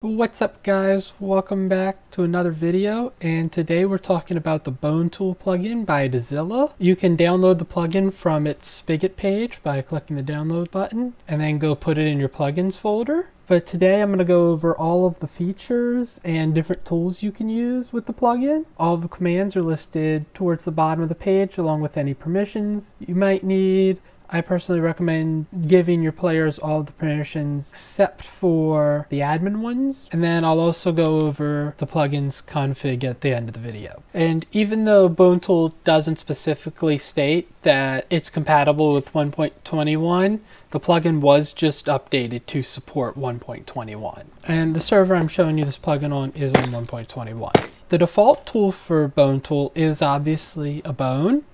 What's up guys, welcome back to another video, and today we're talking about the Bonetool plugin by Dozilla. You can download the plugin from its Spigot page by clicking the download button and then go put it in your plugins folder. But today I'm going to go over all of the features and different tools you can use with the plugin. All of the commands are listed towards the bottom of the page along with any permissions you might need. I personally recommend giving your players all of the permissions except for the admin ones. And then I'll also go over the plugin's config at the end of the video. And even though Bonetool doesn't specifically state that it's compatible with 1.21, the plugin was just updated to support 1.21. And the server I'm showing you this plugin on is on 1.21. The default tool for Bonetool is obviously a bone,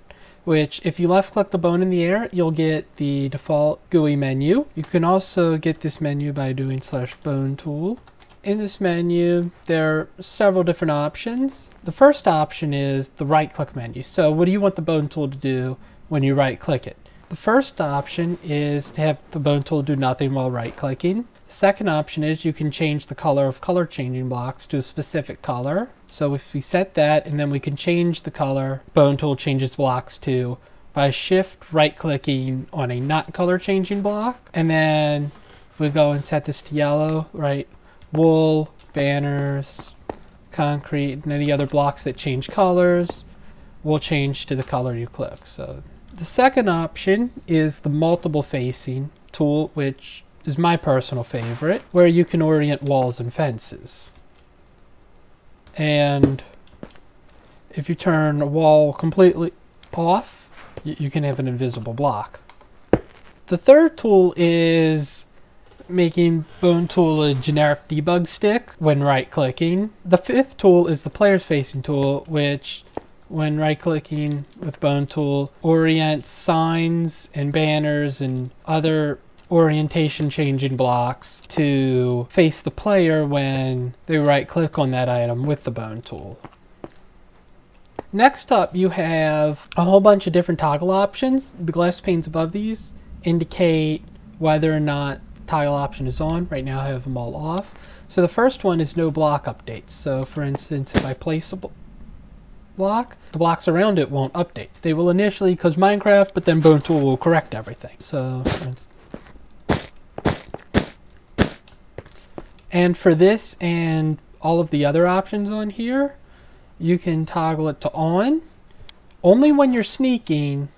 which if you left click the bone in the air, you'll get the default GUI menu. You can also get this menu by doing /Bonetool. In this menu, there are several different options. The first option is the right click menu. So what do you want the Bonetool to do when you right click it? The first option is to have the Bonetool do nothing while right clicking. The second option is you can change the color of color changing blocks to a specific color. So if we set that and then we can change the color Bonetool changes blocks to by shift right clicking on a not color changing block. And then if we go and set this to yellow, right, wool, banners, concrete, and any other blocks that change colors will change to the color you click. So the second option is the multiple facing tool, which is my personal favorite, where you can orient walls and fences. And if you turn a wall completely off, you can have an invisible block. The third tool is making Bonetool a generic debug stick when right clicking. The fifth tool is the players facing tool, which when right clicking with Bonetool orients signs and banners and other orientation changing blocks to face the player when they right click on that item with the Bonetool. Next up, you have a whole bunch of different toggle options. The glass panes above these indicate whether or not the toggle option is on. Right now I have them all off. So the first one is no block updates. So for instance, if I place a block, the blocks around it won't update. They will initially because Minecraft, but then Bonetool will correct everything. So for instance, and for this and all of the other options on here, you can toggle it to on only when you're sneaking,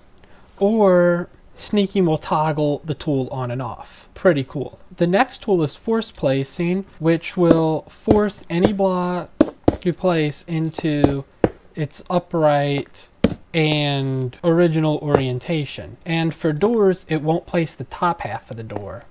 or sneaking will toggle the tool on and off. Pretty cool. The next tool is force placing, which will force any block you place into its upright and original orientation. And for doors, it won't place the top half of the door,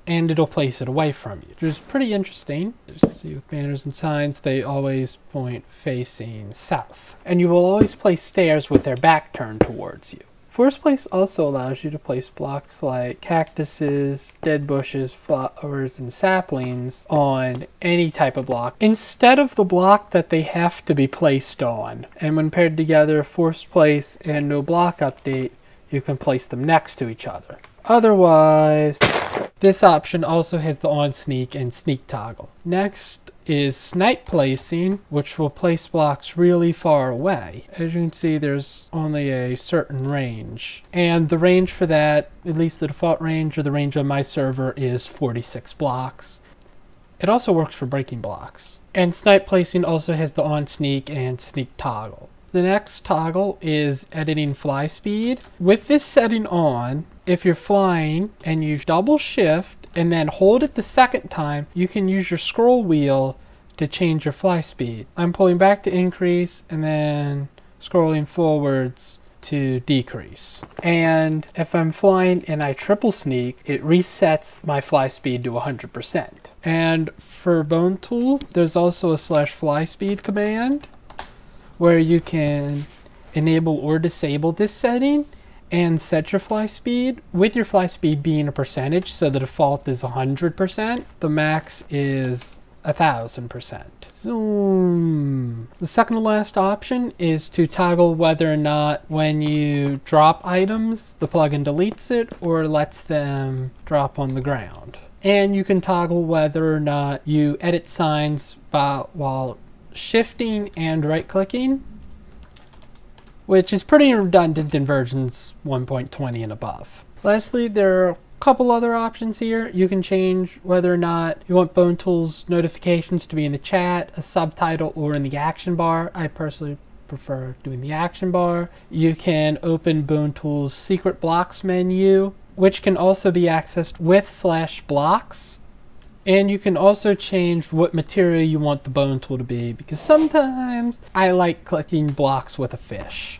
and it'll place it away from you, which is pretty interesting. As you can see with banners and signs, they always point facing south. And you will always place stairs with their back turned towards you. Force place also allows you to place blocks like cactuses, dead bushes, flowers, and saplings on any type of block instead of the block that they have to be placed on. And when paired together, force place and no block update, you can place them next to each other. Otherwise, this option also has the on sneak and sneak toggle. Next is snipe placing, which will place blocks really far away. As you can see, there's only a certain range. And the range for that, at least the default range or the range on my server, is 46 blocks. It also works for breaking blocks. And snipe placing also has the on sneak and sneak toggle. The next toggle is editing fly speed. With this setting on, if you're flying and you double shift and then hold it the second time, you can use your scroll wheel to change your fly speed. I'm pulling back to increase and then scrolling forwards to decrease. And if I'm flying and I triple sneak, it resets my fly speed to 100%. And for Bonetool, there's also a /fly speed command where you can enable or disable this setting and set your fly speed, with your fly speed being a percentage. So the default is 100%. The max is 1000%. Zoom. The second to last option is to toggle whether or not when you drop items, the plugin deletes it or lets them drop on the ground. And you can toggle whether or not you edit signs while shifting and right-clicking, which is pretty redundant in versions 1.20 and above. Lastly, there are a couple other options here. You can change whether or not you want Bonetool's notifications to be in the chat, a subtitle, or in the action bar. I personally prefer doing the action bar. You can open Bonetool's secret blocks menu, which can also be accessed with /blocks. And you can also change what material you want the Bonetool to be, because sometimes I like clicking blocks with a fish.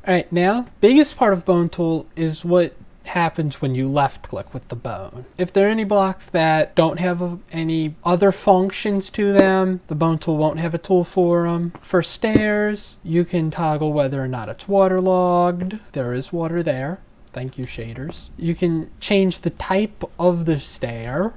Alright, now, biggest part of Bonetool is what happens when you left click with the bone. If there are any blocks that don't have any other functions to them, the Bonetool won't have a tool for them. For stairs, you can toggle whether or not it's waterlogged. There is water there. Thank you, shaders. You can change the type of the stair.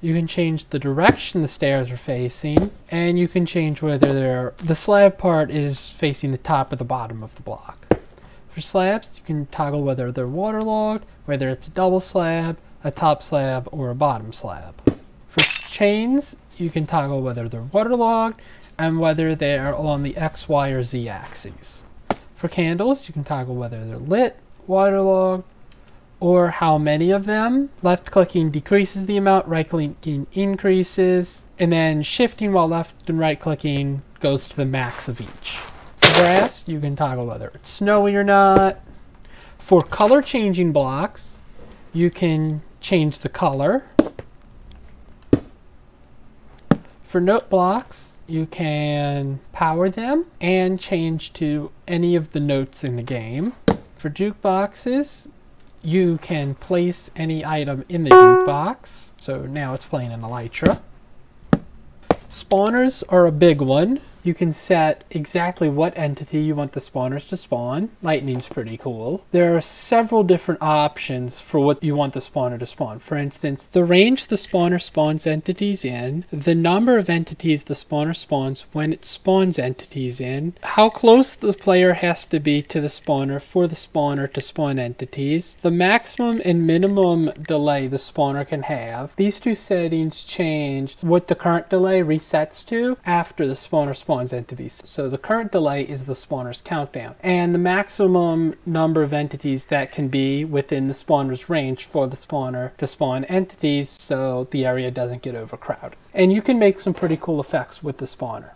You can change the direction the stairs are facing, and you can change whether the slab part is facing the top or the bottom of the block. For slabs, you can toggle whether they're waterlogged, whether it's a double slab, a top slab, or a bottom slab. For chains, you can toggle whether they're waterlogged and whether they are on the X, Y, or Z axes. For candles, you can toggle whether they're lit, waterlogged, or how many of them. Left clicking decreases the amount, right clicking increases, and then shifting while left and right clicking goes to the max of each. For grass, you can toggle whether it's snowy or not. For color changing blocks, you can change the color. For note blocks, you can power them and change to any of the notes in the game. For jukeboxes, you can place any item in the jukebox. So now it's playing an Elytra. Spawners are a big one. You can set exactly what entity you want the spawners to spawn. Lightning's pretty cool. There are several different options for what you want the spawner to spawn. For instance, the range the spawner spawns entities in, the number of entities the spawner spawns when it spawns entities in, how close the player has to be to the spawner for the spawner to spawn entities, the maximum and minimum delay the spawner can have. These two settings change what the current delay resets to after the spawner spawns entities. So the current delay is the spawner's countdown, and the maximum number of entities that can be within the spawner's range for the spawner to spawn entities so the area doesn't get overcrowded. And you can make some pretty cool effects with the spawner.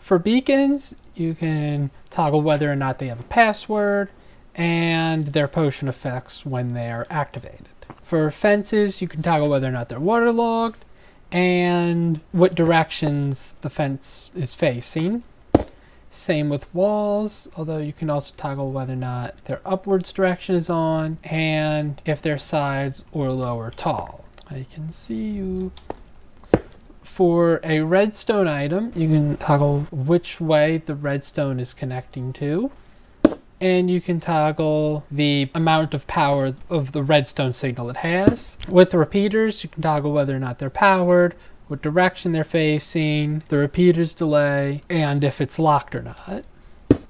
For beacons, you can toggle whether or not they have a password and their potion effects when they're activated. For fences, you can toggle whether or not they're waterlogged and what directions the fence is facing. Same with walls, although you can also toggle whether or not their upwards direction is on and if they're sides or low or tall. I can see you. For a redstone item, you can toggle which way the redstone is connecting to. And you can toggle the amount of power of the redstone signal it has. With the repeaters, you can toggle whether or not they're powered, what direction they're facing, the repeater's delay, and if it's locked or not.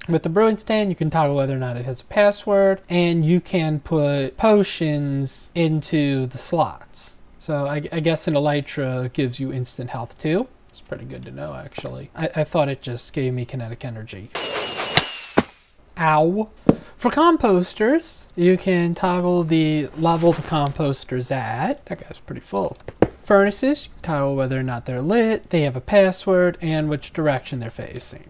With the brewing stand, you can toggle whether or not it has a password, and you can put potions into the slots. So I guess an Elytra gives you instant health too. It's pretty good to know, actually. I thought it just gave me kinetic energy. Ow. For composters, you can toggle the level the composter's at. That guy's pretty full. Furnaces, you can toggle whether or not they're lit, they have a password, and which direction they're facing.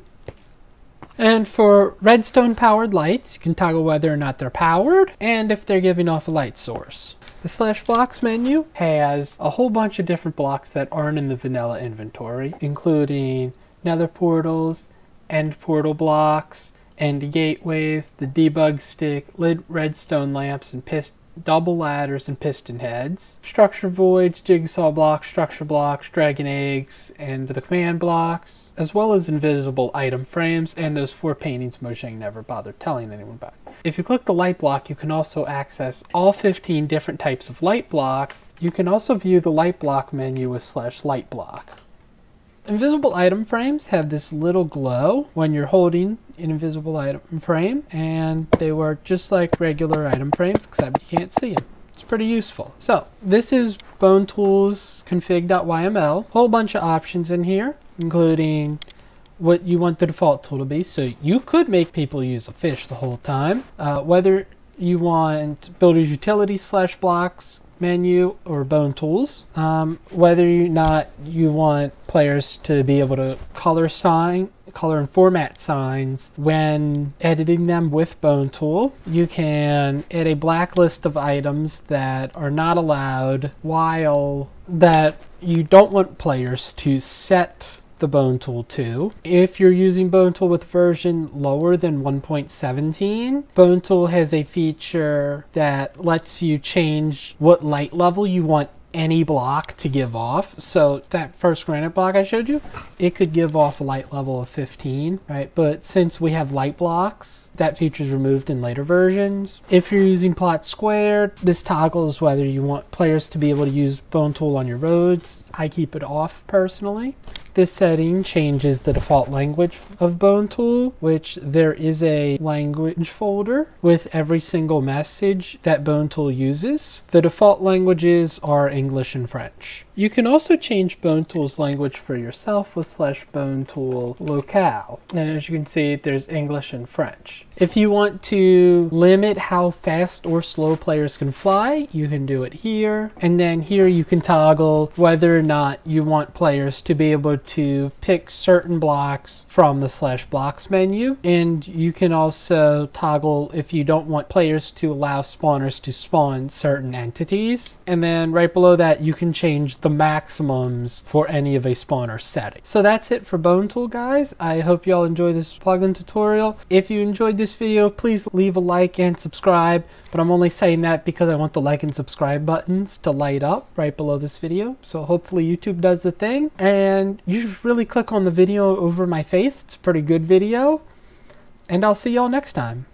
And for redstone powered lights, you can toggle whether or not they're powered and if they're giving off a light source. The /blocks menu has a whole bunch of different blocks that aren't in the vanilla inventory, including nether portals, end portal blocks, end gateways, the debug stick, lit redstone lamps, and double ladders and piston heads, structure voids, jigsaw blocks, structure blocks, dragon eggs, and the command blocks, as well as invisible item frames and those 4 paintings Mojang never bothered telling anyone about. If you click the light block, you can also access all 15 different types of light blocks. You can also view the light block menu with /light block. Invisible item frames have this little glow when you're holding an invisible item frame, and they work just like regular item frames, except you can't see them. It's pretty useful. So this is Bonetool's config.yml. Whole bunch of options in here, including what you want the default tool to be. So you could make people use a fish the whole time. Whether you want builder's utility / blocks menu or Bonetools. Whether or not you want players to be able to color and format signs when editing them with Bonetool. You can add a blacklist of items that are not allowed, while that you don't want players to set the Bonetool to. If you're using Bonetool with version lower than 1.17, Bonetool has a feature that lets you change what light level you want any block to give off. So that first granite block I showed you, it could give off a light level of 15, right? But since we have light blocks, that feature is removed in later versions. If you're using plot squared, this toggles whether you want players to be able to use Bonetool on your roads. I keep it off personally. This setting changes the default language of Bonetool, which there is a language folder with every single message that Bonetool uses. The default languages are English and French. You can also change Bonetool's language for yourself with /Bonetool locale. And as you can see, there's English and French. If you want to limit how fast or slow players can fly, you can do it here. And then here you can toggle whether or not you want players to be able to pick certain blocks from the /blocks menu. And you can also toggle if you don't want players to allow spawners to spawn certain entities. And then right below that, you can change the maximums for any of a spawner setting. So that's it for Bonetool, guys. I hope y'all enjoy this plugin tutorial. If you enjoyed this video, please leave a like and subscribe, but I'm only saying that because I want the like and subscribe buttons to light up right below this video. So hopefully YouTube does the thing, and you should really click on the video over my face. It's a pretty good video, and I'll see y'all next time.